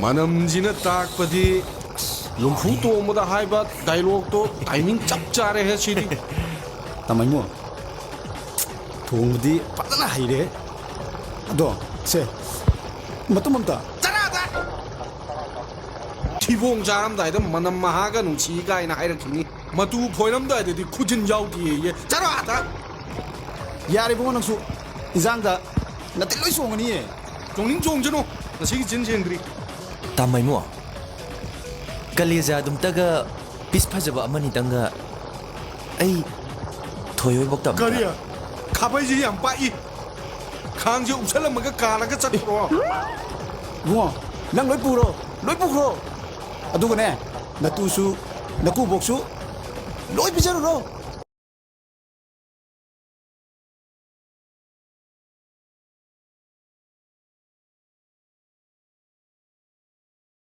만남지는 딱바디 lumfu to mo da haiba dialogue to timing chap chare hai sidi tamai mo thong di padana haire ado se matum amta thibong jaram dai da manam mahaga nung chi ga ina haira kini matu phoinam dai de khujin yaw di ye chara ta yare bo nang su izang da na te loi song ni jongning jong jeno na sigi jin jeng dri tamai mo kalija dum taga pis phajaba amani tanga ai thoyoi bok tam kariya khabai ji yam pa i khang je upsalam ga kala ga chat ro bo nang loi pukro adu ne na tu su na ku bok su loi pi jaro ro